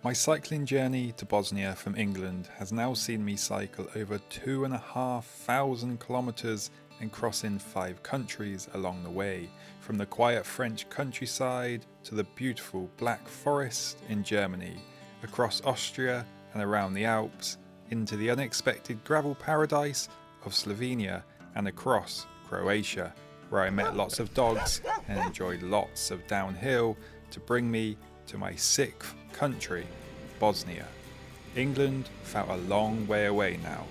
My cycling journey to Bosnia from England has now seen me cycle over 2,500 kilometres and crossing 5 countries along the way, from the quiet French countryside to the beautiful Black Forest in Germany, across Austria and around the Alps, into the unexpected gravel paradise of Slovenia and across Croatia, where I met lots of dogs and enjoyed lots of downhill to bring me to my 6th country, Bosnia. England felt a long way away now,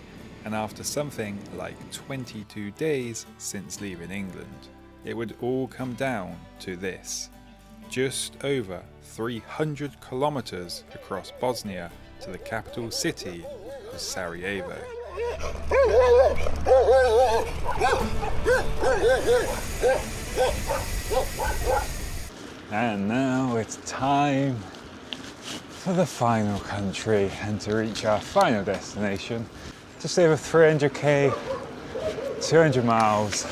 and after something like 22 days since leaving England, it would all come down to this. Just over 300 kilometers across Bosnia to the capital city of Sarajevo. And now it's time for the final country and to reach our final destination. Just over 300k, 200 miles.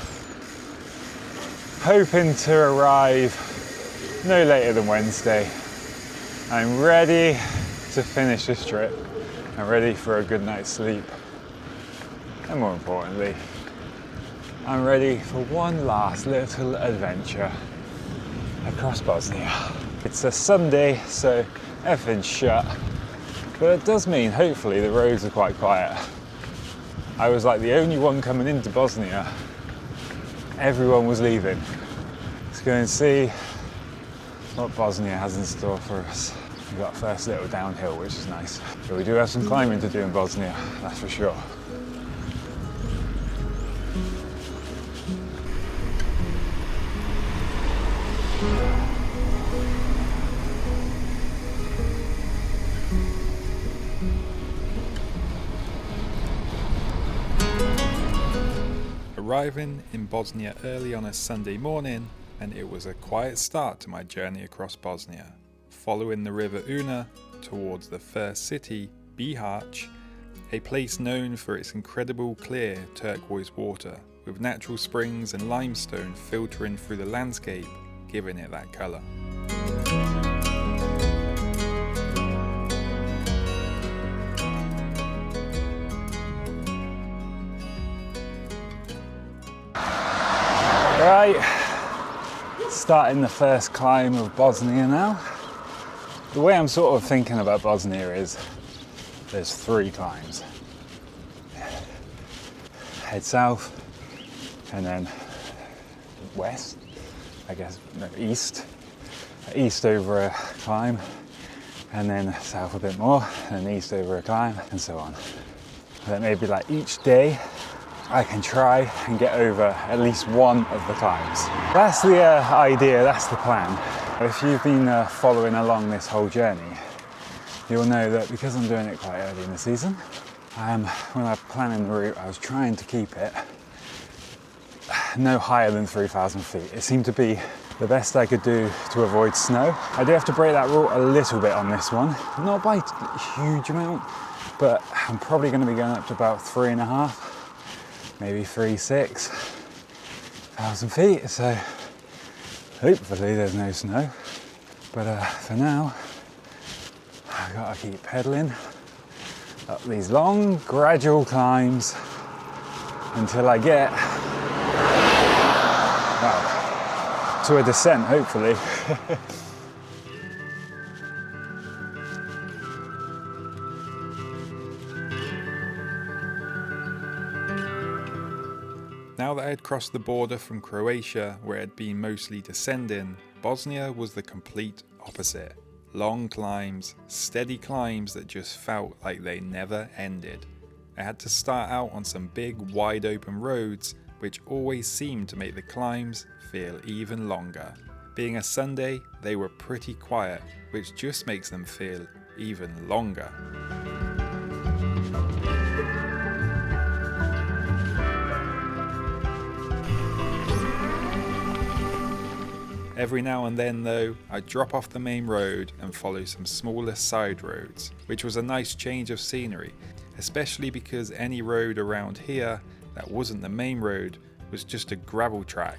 Hoping to arrive no later than Wednesday. I'm ready to finish this trip. I'm ready for a good night's sleep. And more importantly, I'm ready for one last little adventure across Bosnia. It's a Sunday, so everything's shut, but it does mean hopefully the roads are quite quiet. I was like the only one coming into Bosnia. Everyone was leaving. Let's go and see what Bosnia has in store for us. We've got our first little downhill, which is nice. But we do have some climbing to do in Bosnia, that's for sure. Arriving in Bosnia early on a Sunday morning, and it was a quiet start to my journey across Bosnia, following the river Una towards the first city, Bihać, a place known for its incredible clear turquoise water, with natural springs and limestone filtering through the landscape, giving it that colour. Right, starting the first climb of Bosnia now. The way I'm sort of thinking about Bosnia is there's 3 climbs. Head south and then west, I guess, no, east. East over a climb and then south a bit more and then east over a climb and so on. And then maybe like each day I can try and get over at least one of the climbs. That's the idea, that's the plan. If you've been following along this whole journey, you'll know that because I'm doing it quite early in the season, when I was planning the route, I was trying to keep it no higher than 3,000 feet. It seemed to be the best I could do to avoid snow. I do have to break that rule a little bit on this one, not by a huge amount, but I'm probably going to be going up to about 3.5, maybe 3,600 feet, so hopefully there's no snow. But for now, I've got to keep pedaling up these long, gradual climbs until I get, well, to a descent, hopefully. Now that I had crossed the border from Croatia, where it had been mostly descending, Bosnia was the complete opposite. Long climbs, steady climbs that just felt like they never ended. I had to start out on some big, wide open roads, which always seemed to make the climbs feel even longer. Being a Sunday, they were pretty quiet, which just makes them feel even longer. Every now and then though, I'd drop off the main road and follow some smaller side roads, which was a nice change of scenery, especially because any road around here that wasn't the main road was just a gravel track.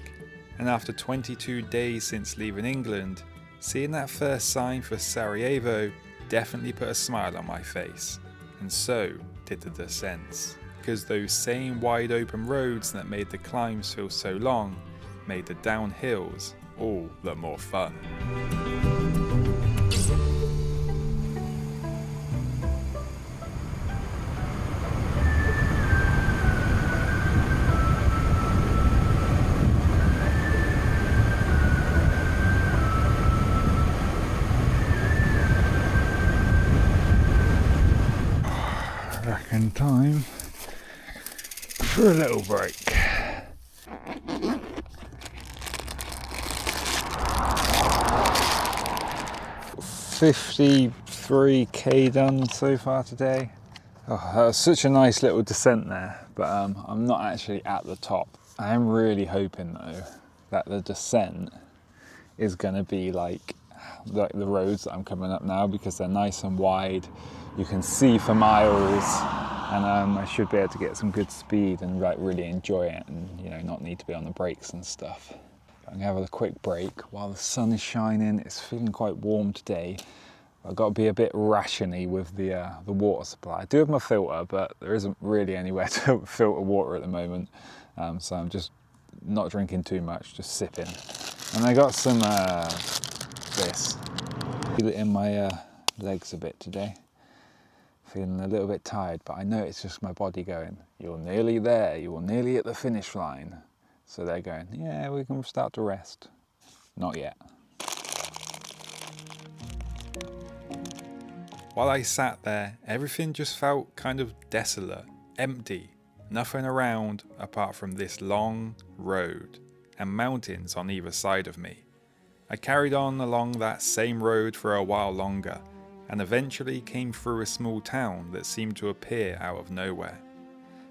And after 22 days since leaving England, Seeing that first sign for Sarajevo definitely put a smile on my face, and so did the descents, because those same wide open roads that made the climbs feel so long made the downhills all the more fun. In time for a little break. 53k done so far today. Oh, that was such a nice little descent there, but I'm not actually at the top. I am really hoping though that the descent is going to be like the roads that I'm coming up now, because they're nice and wide. You can see for miles, and I should be able to get some good speed and like really enjoy it, and you know, not need to be on the brakes and stuff. I'm gonna have a quick break while the sun is shining. It's feeling quite warm today. I've got to be a bit rationy with the water supply. I do have my filter, but there isn't really anywhere to filter water at the moment, so I'm just not drinking too much, just sipping. And I got some this. Feel it in my legs a bit today. Feeling a little bit tired, but I know it's just my body going, you're nearly there, you're nearly at the finish line. So they're going, yeah, we can start to rest. Not yet. While I sat there, everything just felt kind of desolate, empty, nothing around apart from this long road and mountains on either side of me. I carried on along that same road for a while longer, and eventually came through a small town that seemed to appear out of nowhere.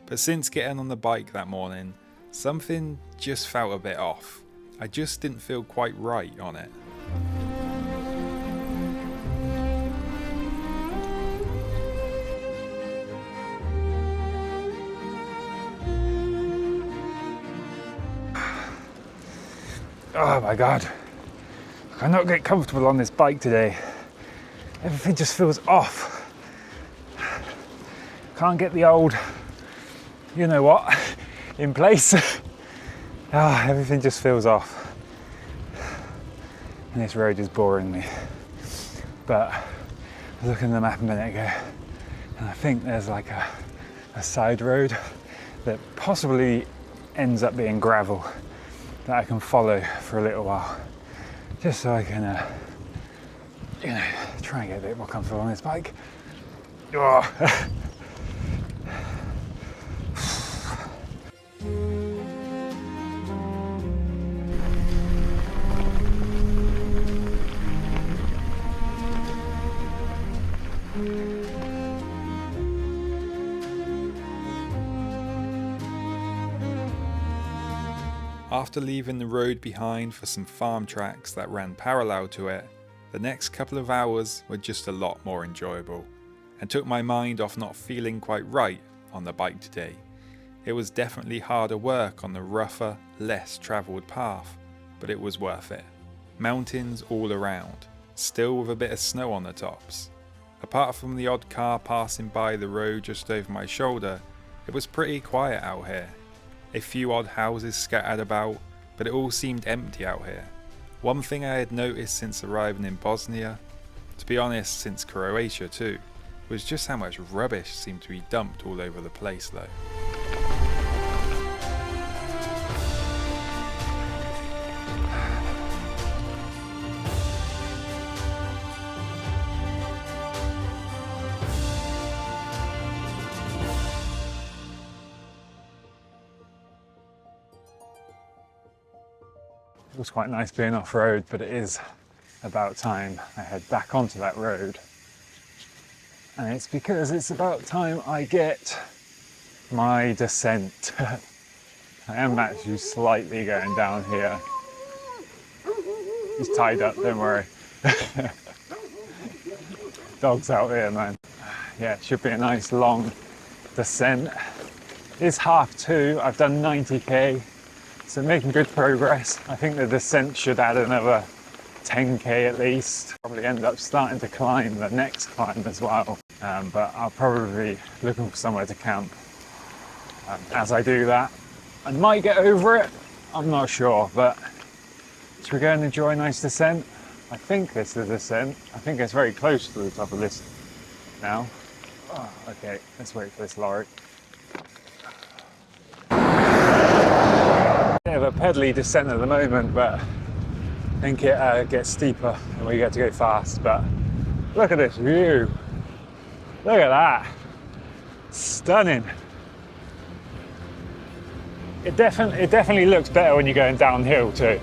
But since getting on the bike that morning, something just felt a bit off. I just didn't feel quite right on it. Oh my god, I cannot get comfortable on this bike today. Everything just feels off. Can't get the old, you know what, in place. Everything just feels off. And this road is boring me. But I was looking at the map a minute ago, and I think there's like a side road that possibly ends up being gravel that I can follow for a little while, just so I can you know, try and get a bit more comfortable on this bike. Oh. After leaving the road behind for some farm tracks that ran parallel to it, the next couple of hours were just a lot more enjoyable, and took my mind off not feeling quite right on the bike today. It was definitely harder work on the rougher, less travelled path, but it was worth it. Mountains all around, still with a bit of snow on the tops. Apart from the odd car passing by the road just over my shoulder, it was pretty quiet out here. A few odd houses scattered about, but it all seemed empty out here. One thing I had noticed since arriving in Bosnia, to be honest since Croatia too, was just how much rubbish seemed to be dumped all over the place though. It was quite nice being off-road, but it is about time I head back onto that road. And it's because it's about time I get my descent. I am actually slightly going down here. He's tied up, don't worry. Dogs out here, man. Yeah, it should be a nice long descent. It's 2:30, I've done 90k. So making good progress. I think the descent should add another 10k at least. Probably end up starting to climb the next climb as well. But I'll probably be looking for somewhere to camp. As I do that, I might get over it, I'm not sure, but should we go and enjoy a nice descent? I think this is a descent. I think it's very close to the top of this now. Oh, okay, let's wait for this lorry. Bit of a pedally descent at the moment, but I think it gets steeper and we get to go fast. But look at this view. Look at that. Stunning. It definitely looks better when you're going downhill too.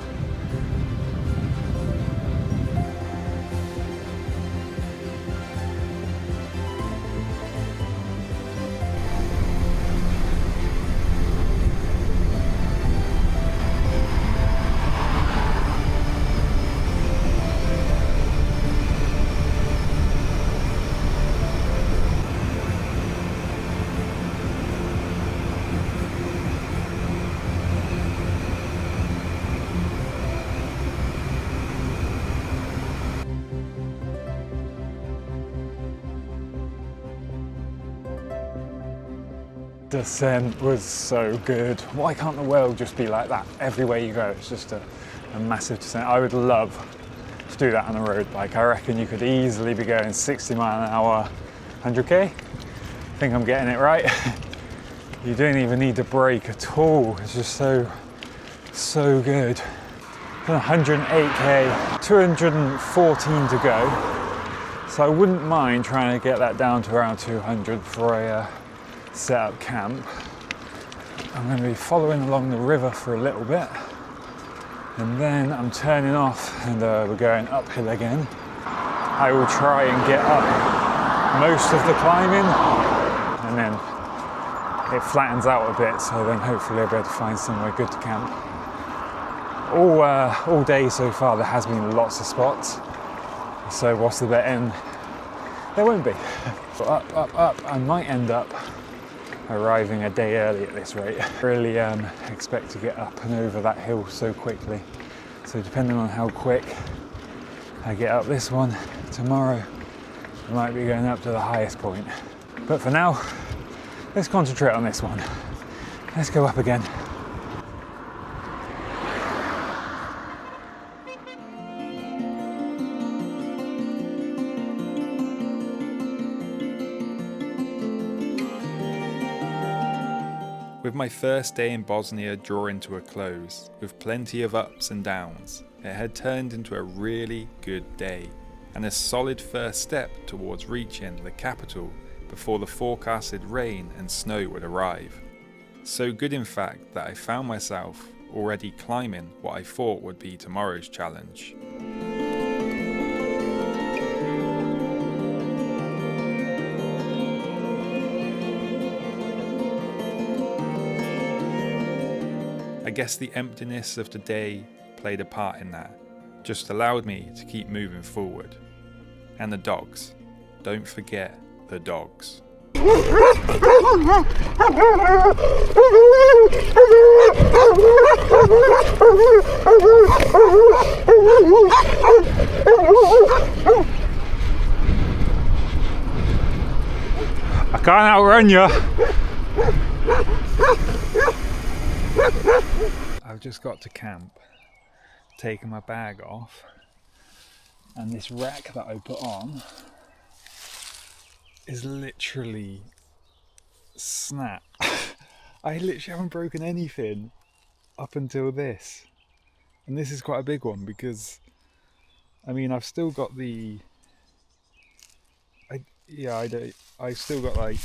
Descent was so good. Why can't the world just be like that? Everywhere you go, it's just a massive descent. I would love to do that on a road bike. I reckon you could easily be going 60 mile an hour, 100k. I think I'm getting it right. You don't even need to brake at all. It's just so good. 108k, 214 to go. So I wouldn't mind trying to get that down to around 200 before I set up camp. I'm going to be following along the river for a little bit, and then I'm turning off and we're going uphill again. I will try and get up most of the climbing, and then it flattens out a bit, so then hopefully I'll be able to find somewhere good to camp. All day so far there has been lots of spots, so what's the bet in? There won't be. But up, I might end up arriving a day early at this rate. Really expect to get up and over that hill so quickly. So depending on how quick I get up this one tomorrow, I might be going up to the highest point. But for now, let's concentrate on this one. Let's go up again. With my first day in Bosnia drawing to a close, with plenty of ups and downs, it had turned into a really good day, and a solid first step towards reaching the capital before the forecasted rain and snow would arrive. So good in fact that I found myself already climbing what I thought would be tomorrow's challenge. I guess the emptiness of the day played a part in that, just allowed me to keep moving forward. And the dogs, don't forget the dogs. I can't outrun you. I've just got to camp, taken my bag off, and this rack that I put on is literally snap. I literally haven't broken anything up until this, and this is quite a big one because I mean I've still got I've still got like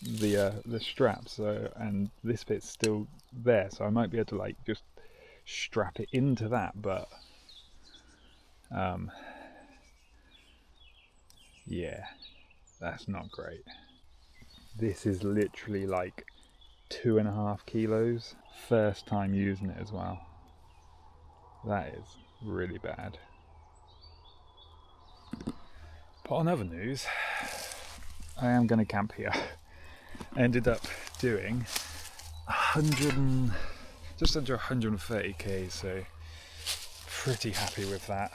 the straps, so, and this bit's still there, so I might be able to like just strap it into that, but yeah, that's not great. This is literally like 2.5 kilos. First time using it as well. That is really bad. But on other news, I am going to camp here. I ended up doing just under 130k, so pretty happy with that.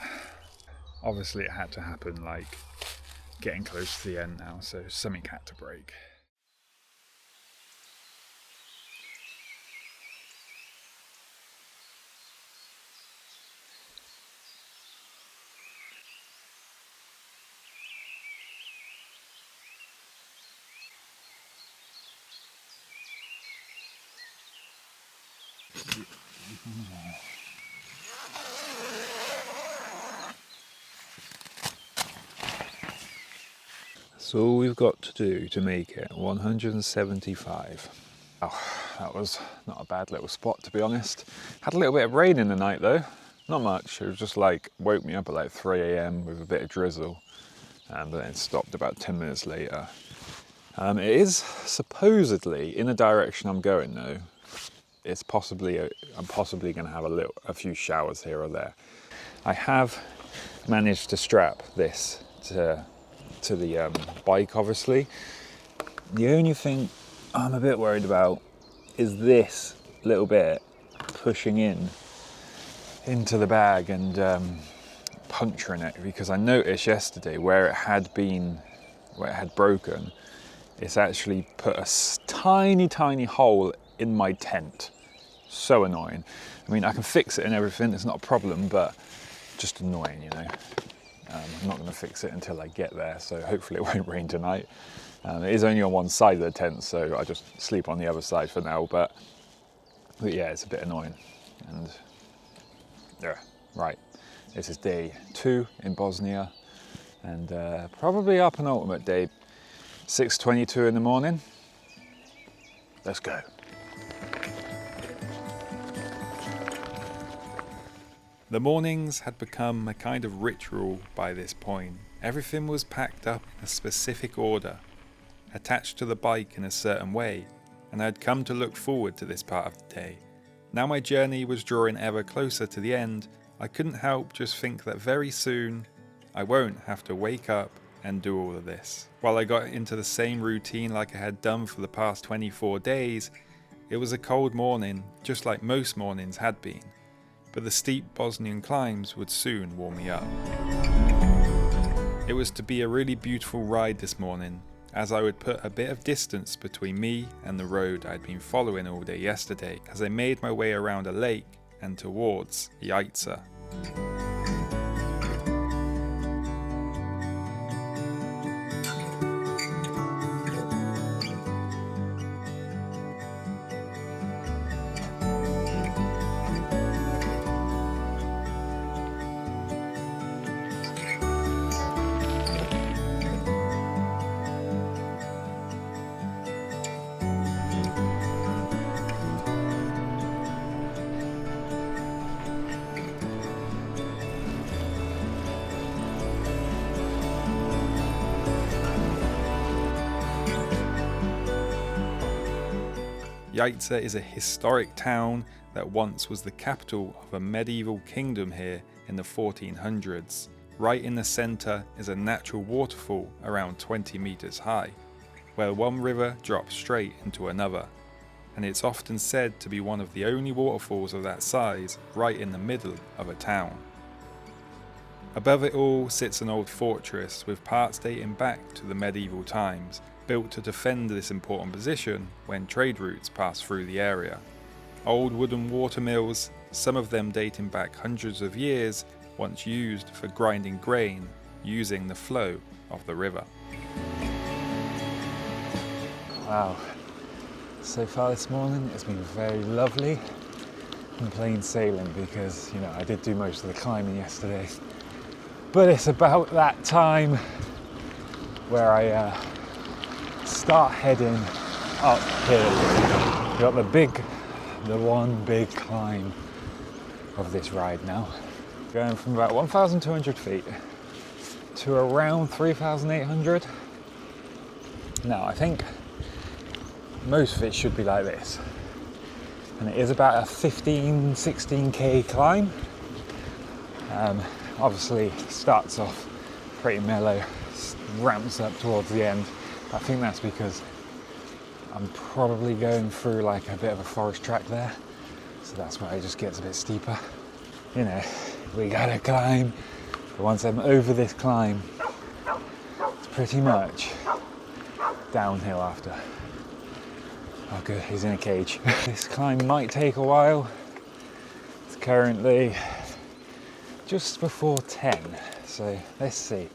Obviously it had to happen, like getting close to the end now, so something had to break. That's all we've got to do to make it 175. Oh, that was not a bad little spot, to be honest. Had a little bit of rain in the night though, not much. It was just like woke me up at like 3 a.m. with a bit of drizzle, but then it stopped about 10 minutes later. It is supposedly in the direction I'm going though. It's possibly I'm possibly going to have a few showers here or there. I have managed to strap this to the bike, obviously. The only thing I'm a bit worried about is this little bit pushing into the bag and puncturing it, because I noticed yesterday where it had broken, it's actually put a tiny hole in my tent. So annoying. I mean, I can fix it and everything, it's not a problem, but just annoying, you know. I'm not going to fix it until I get there, so hopefully it won't rain tonight. It is only on one side of the tent, so I just sleep on the other side for now, but yeah, it's a bit annoying. And yeah, right, this is day 2 in Bosnia, and probably our penultimate day. 6:22 in the morning. Let's go. The mornings had become a kind of ritual by this point. Everything was packed up in a specific order, attached to the bike in a certain way, and I had come to look forward to this part of the day. Now my journey was drawing ever closer to the end, I couldn't help just think that very soon I won't have to wake up and do all of this. While I got into the same routine like I had done for the past 24 days, it was a cold morning, just like most mornings had been. But the steep Bosnian climbs would soon warm me up. It was to be a really beautiful ride this morning, as I would put a bit of distance between me and the road I'd been following all day yesterday, as I made my way around a lake and towards Yaita. Yaita is a historic town that once was the capital of a medieval kingdom here in the 1400s. Right in the centre is a natural waterfall around 20 metres high, where one river drops straight into another, and it's often said to be one of the only waterfalls of that size right in the middle of a town. Above it all sits an old fortress with parts dating back to the medieval times, built to defend this important position when trade routes pass through the area. Old wooden water mills, some of them dating back hundreds of years, once used for grinding grain using the flow of the river. Wow, so far this morning it's been very lovely and plain sailing, because you know I did do most of the climbing yesterday, but it's about that time where I start heading uphill. Got the one big climb of this ride now, going from about 1,200 feet to around 3,800. Now I think most of it should be like this, and it is about a 16k climb. Obviously starts off pretty mellow, ramps up towards the end. I think that's because I'm probably going through like a bit of a forest track there, so that's why it just gets a bit steeper. You know, we gotta climb But once I'm over this climb, it's pretty much downhill after. Oh good, he's in a cage. This climb might take a while. It's currently just before 10, so let's see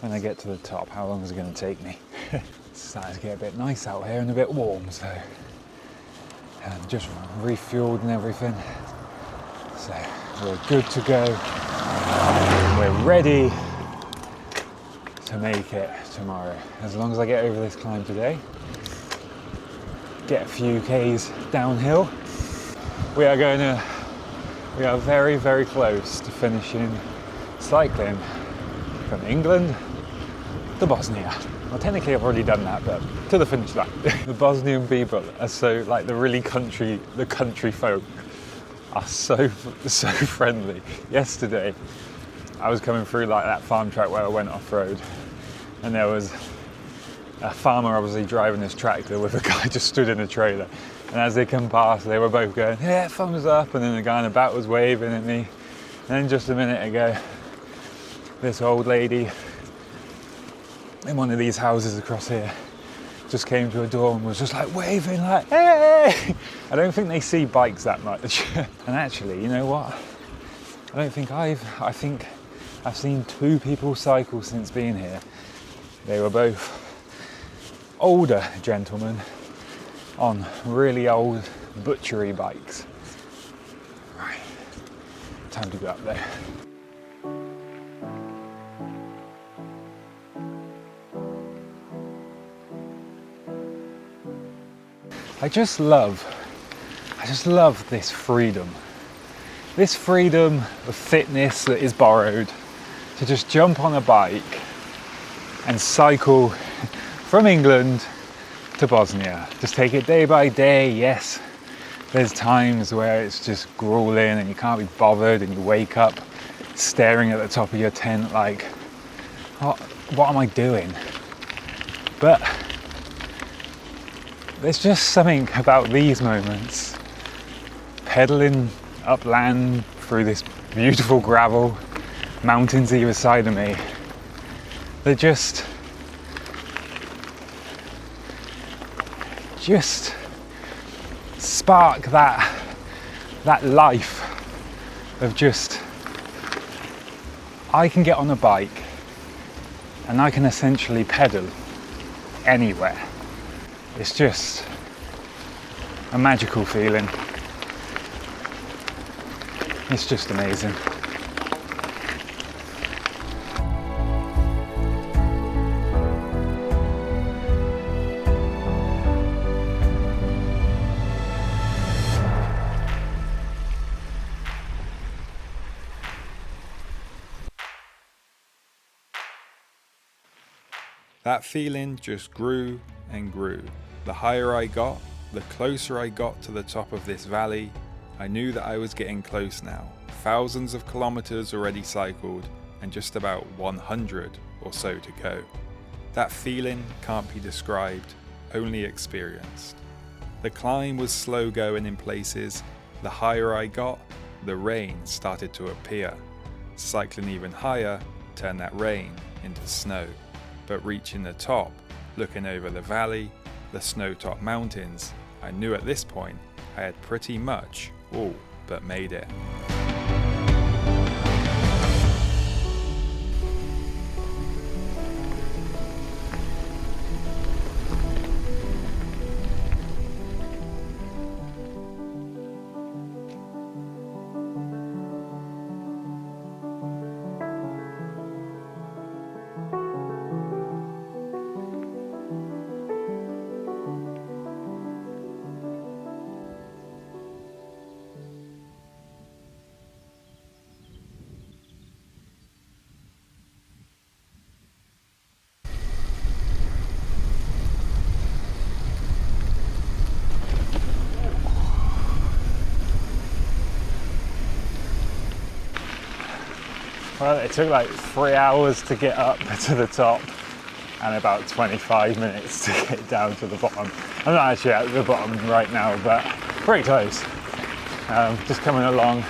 when I get to the top how long is it going to take me. It's starting to get a bit nice out here and a bit warm, so just refueled and everything, so we're good to go. We're ready to make it tomorrow, as long as I get over this climb today, get a few Ks downhill. We are very, very close to finishing cycling from England to Bosnia. Well, technically I've already done that, but to the finish line. The Bosnian people are so, like, the country folk are so friendly. Yesterday, I was coming through like that farm track where I went off-road, and there was a farmer obviously driving his tractor with a guy just stood in a trailer. And as they come past, they were both going, yeah, thumbs up, and then the guy in the back was waving at me. And then just a minute ago, this old lady in one of these houses across here just came to a door and was just like waving, like, hey! I don't think they see bikes that much. And actually, you know what? I think I've seen 2 people cycle since being here. They were both older gentlemen on really old butchery bikes. Right, time to go up there. I just love this freedom. This freedom of fitness that is borrowed to just jump on a bike and cycle from England to Bosnia. Just take it day by day. Yes, there's times where it's just grueling and you can't be bothered and you wake up staring at the top of your tent like, what am I doing? But there's just something about these moments, pedaling upland through this beautiful gravel, mountains either side of me, that just spark that life of just, I can get on a bike and I can essentially pedal anywhere. It's just a magical feeling. It's just amazing. That feeling just grew and grew. The higher I got, the closer I got to the top of this valley. I knew that I was getting close now. Thousands of kilometers already cycled and just about 100 or so to go. That feeling can't be described, only experienced. The climb was slow going in places. The higher I got, the rain started to appear. Cycling even higher turned that rain into snow. But reaching the top, looking over the valley, the snow-topped mountains, I knew at this point I had pretty much all but made it. Well, it took like 3 hours to get up to the top and about 25 minutes to get down to the bottom. I'm not actually at the bottom right now, but pretty close. Just coming along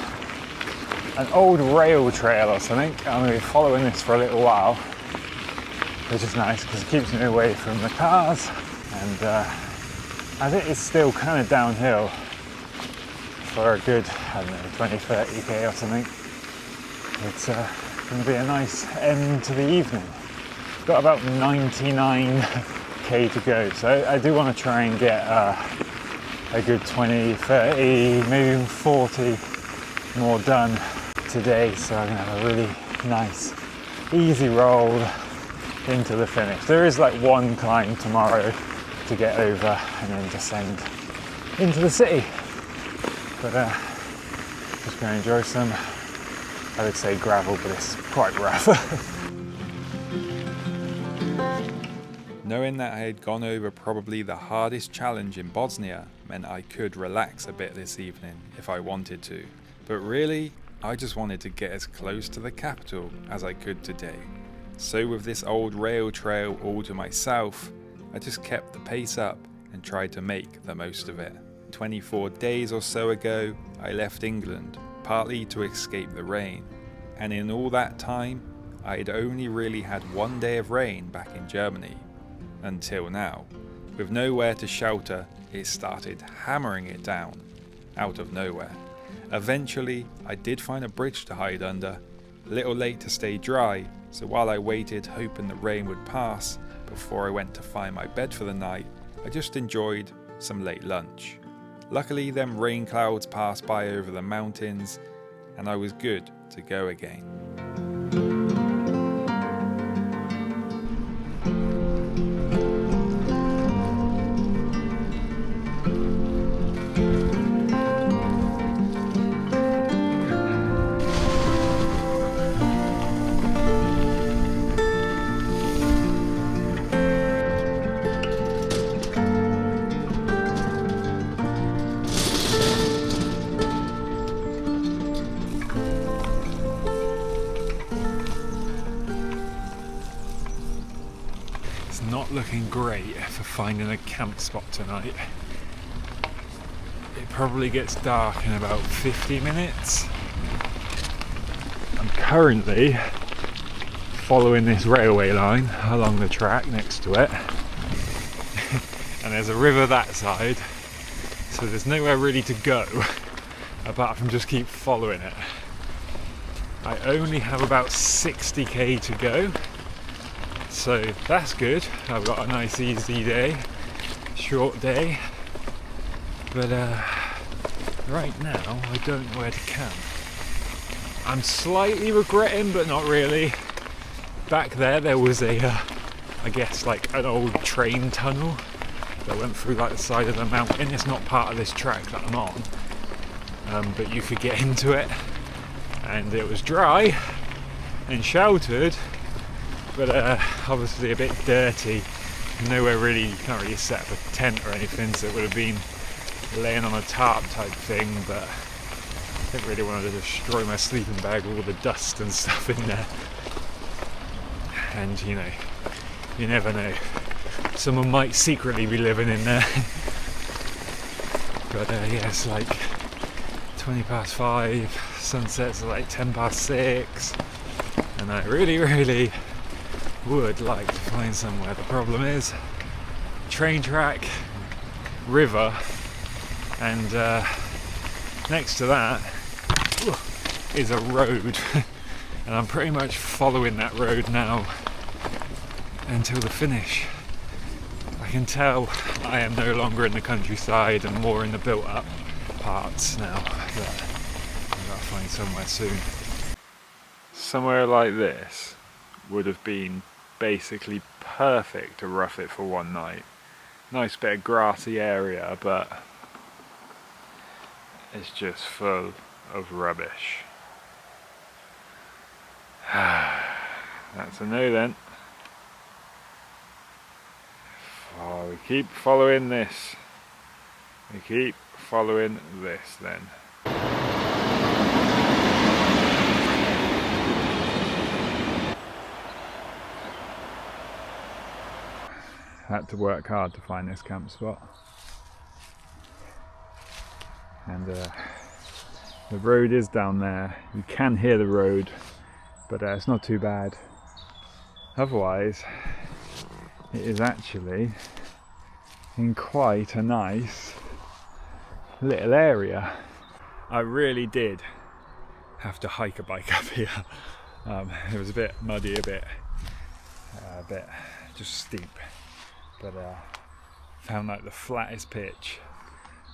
an old rail trail or something. I'm going to be following this for a little while, which is nice because it keeps me away from the cars, and I think it's still kind of downhill for a good, I don't know, 20-30k or something. It's going to be a nice end to the evening. Got about 99k to go, so I do want to try and get a good 20, 30, maybe even 40 more done today, so I'm going to have a really nice easy roll into the finish. There is like one climb tomorrow to get over and then descend into the city, but just going to enjoy some, I would say gravel, but it's quite rough. Knowing that I had gone over probably the hardest challenge in Bosnia meant I could relax a bit this evening if I wanted to, but really I just wanted to get as close to the capital as I could today. So with this old rail trail all to myself, I just kept the pace up and tried to make the most of it. 24 days or so ago, I left England, partly to escape the rain, and in all that time, I had only really had one day of rain back in Germany. Until now. With nowhere to shelter, it started hammering it down, out of nowhere. Eventually, I did find a bridge to hide under, a little late to stay dry, so while I waited hoping the rain would pass before I went to find my bed for the night, I just enjoyed some late lunch. Luckily, them rain clouds passed by over the mountains, and I was good to go again. Not looking great for finding a camp spot tonight. It probably gets dark in about 50 minutes. I'm currently following this railway line along the track next to it, and there's a river that side, so there's nowhere really to go apart from just keep following it. I only have about 60k to go, so that's good. I've got a nice easy day, short day, but right now I don't know where to camp. I'm slightly regretting, but not really. Back there was a, I guess like an old train tunnel that went through like the side of the mountain. It's not part of this track that I'm on, but you could get into it, and it was dry and sheltered, but obviously a bit dirty. Nowhere really, you can't really set up a tent or anything, so it would have been laying on a tarp type thing, but I didn't really want to destroy my sleeping bag with all the dust and stuff in there. And you know, you never know, someone might secretly be living in there. But yeah, it's like 5:20, sunsets are like 6:10, and I really would like to find somewhere. The problem is train track, river, and next to that is a road, and I'm pretty much following that road now until the finish. I can tell I am no longer in the countryside and more in the built up parts now, but I've got to find somewhere soon. Somewhere like this would have been basically perfect to rough it for one night. Nice bit of grassy area, but it's just full of rubbish. That's a no then. Oh, we keep following this. We keep following this then. Had to work hard to find this camp spot, and The road is down there. You can hear the road, but it's not too bad. Otherwise, it is actually in quite a nice little area. I really did have to hike a bike up here. It was a bit muddy, a bit just steep, but found like the flattest pitch.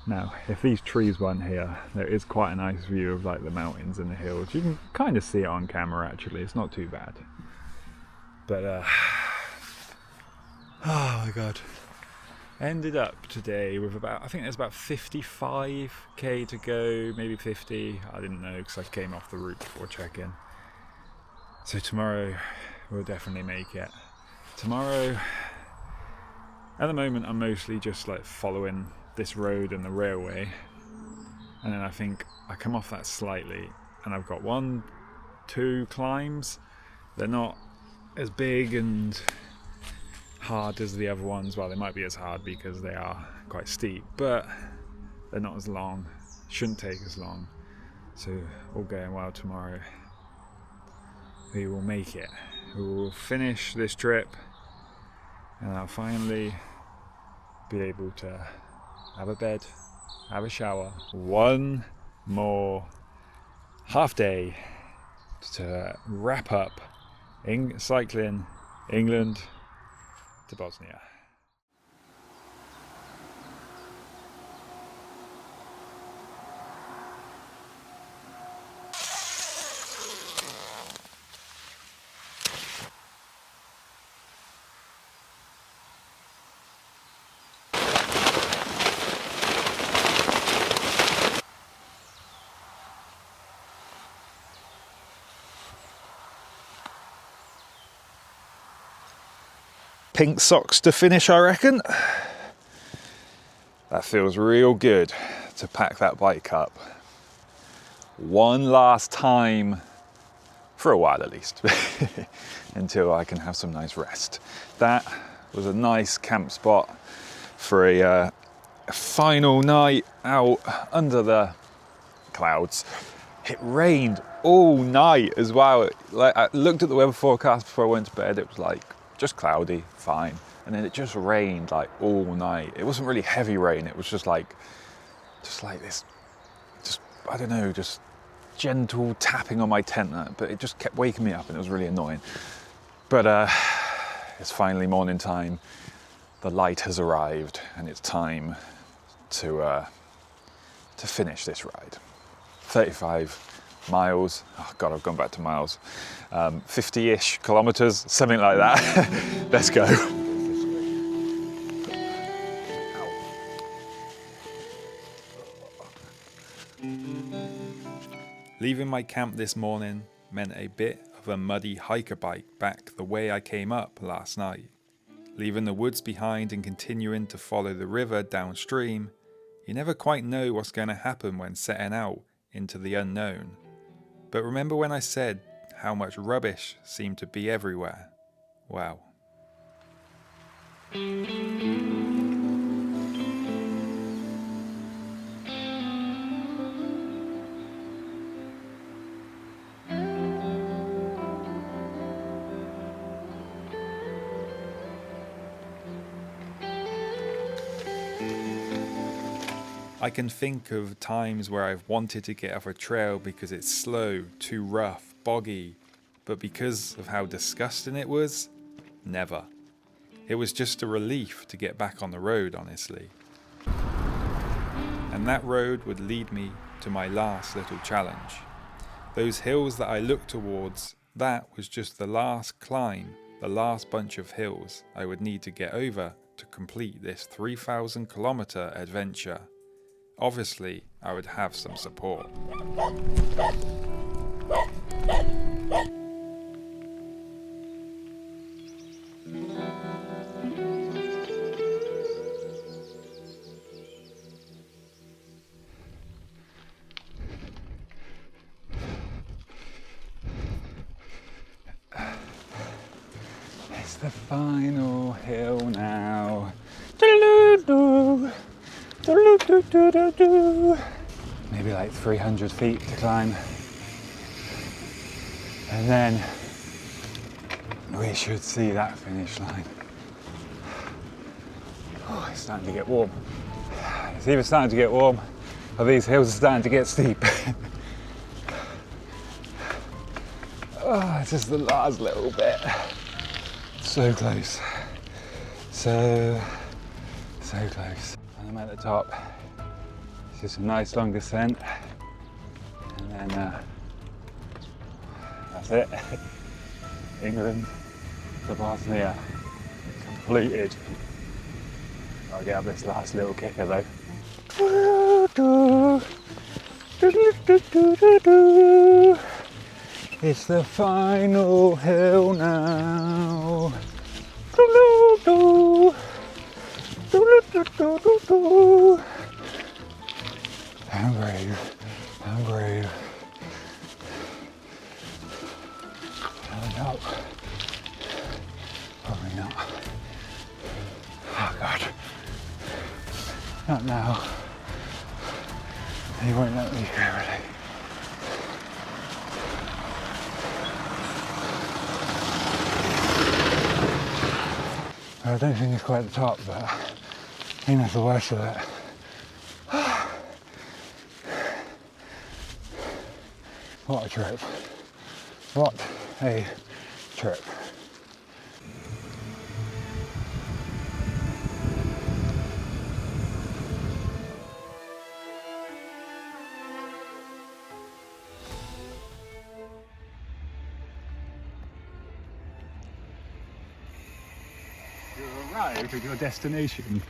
Now, if these trees weren't here, there is quite a nice view of like the mountains and the hills. You can kind of see it on camera actually, it's not too bad. But oh my god. Ended up today with I think there's about 55k to go, maybe 50, I didn't know because I came off the route before check-in. So tomorrow we'll definitely make it. Tomorrow, at the moment I'm mostly just like following this road and the railway, and then I think I come off that slightly and I've got 1-2 climbs. They're not as big and hard as the other ones. Well, they might be as hard because they are quite steep, but they're not as long, shouldn't take as long. So all going well, tomorrow we will make it. We will finish this trip and I'll finally be able to have a bed, have a shower. One more half day to wrap up cycling England to Bosnia. Pink socks to finish, I reckon. That feels real good to pack that bike up one last time, for a while at least, until I can have some nice rest. That was a nice camp spot for a final night out under the clouds. It rained all night as well. Like, I looked at the weather forecast before I went to bed, it was like just cloudy, fine. And then it just rained like all night. It wasn't really heavy rain, it was just like this, I don't know, just gentle tapping on my tent, but it just kept waking me up and it was really annoying. But it's finally morning time, the light has arrived and it's time to finish this ride. 35 miles, oh god, I've gone back to miles, 50-ish kilometers, something like that. Let's go. Leaving my camp this morning meant a bit of a muddy hiker bike back the way I came up last night. Leaving the woods behind and continuing to follow the river downstream, you never quite know what's going to happen when setting out into the unknown. But remember when I said how much rubbish seemed to be everywhere? Wow. I can think of times where I've wanted to get off a trail because it's slow, too rough, boggy, but because of how disgusting it was, never. It was just a relief to get back on the road, honestly. And that road would lead me to my last little challenge. Those hills that I looked towards, that was just the last climb, the last bunch of hills I would need to get over to complete this 3,000 kilometer adventure. Obviously, I would have some support. It's the final hill now. Do-do-do. Do-do-do-do-do. maybe like 300 feet to climb. And then we should see that finish line. Oh, it's starting to get warm. It's either starting to get warm or these hills are starting to get steep. Oh, it's just the last little bit. So close. So close. And I'm at the top. It's just a nice long descent. And then that's it. England to Bosnia. Completed. I'll get up this last little kicker though. It's the final hill now. I'm brave. I'm brave. Probably not. Probably not. Oh God. Not now. He won't let me go really. I don't think it's quite the top, but I think that's the worst of it. What a trip. What a trip. You've arrived at your destination.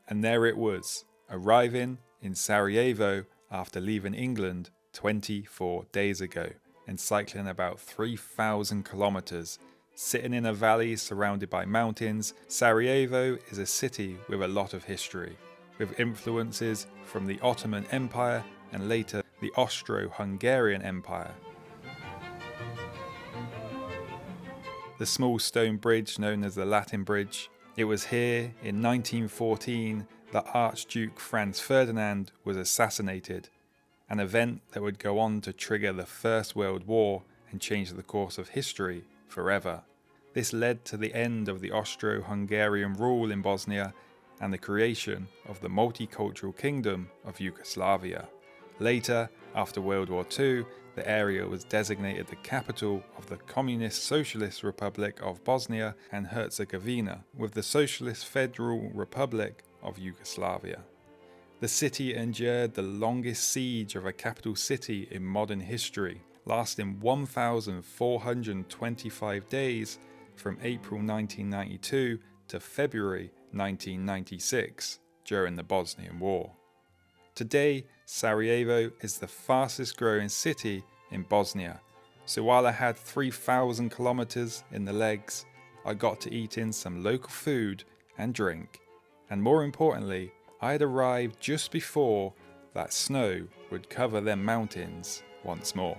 And there it was, arriving in Sarajevo after leaving England 24 days ago and cycling about 3,000 kilometers. Sitting in a valley surrounded by mountains, Sarajevo is a city with a lot of history, with influences from the Ottoman Empire and later the Austro-Hungarian Empire. The small stone bridge known as the Latin Bridge. It was here in 1914 that Archduke Franz Ferdinand was assassinated, an event that would go on to trigger the First World War and change the course of history forever. This led to the end of the Austro-Hungarian rule in Bosnia and the creation of the multicultural kingdom of Yugoslavia. Later, after World War II, the area was designated the capital of the Communist Socialist Republic of Bosnia and Herzegovina, with the Socialist Federal Republic of Yugoslavia. The city endured the longest siege of a capital city in modern history, lasting 1,425 days from April 1992 to February 1996 during the Bosnian War. Today, Sarajevo is the fastest growing city in Bosnia, so while I had 3,000 kilometers in the legs, I got to eat in some local food and drink, and more importantly, I had arrived just before that snow would cover them mountains once more.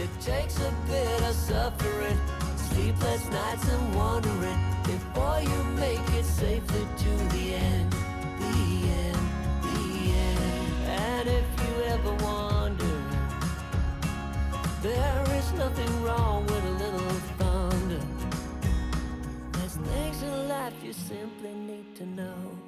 It takes a bit of suffering, sleepless nights and wandering before you make it safely to the end, the end, the end. And if you ever wonder, there is nothing wrong with a little thunder. There's things in life you simply need to know.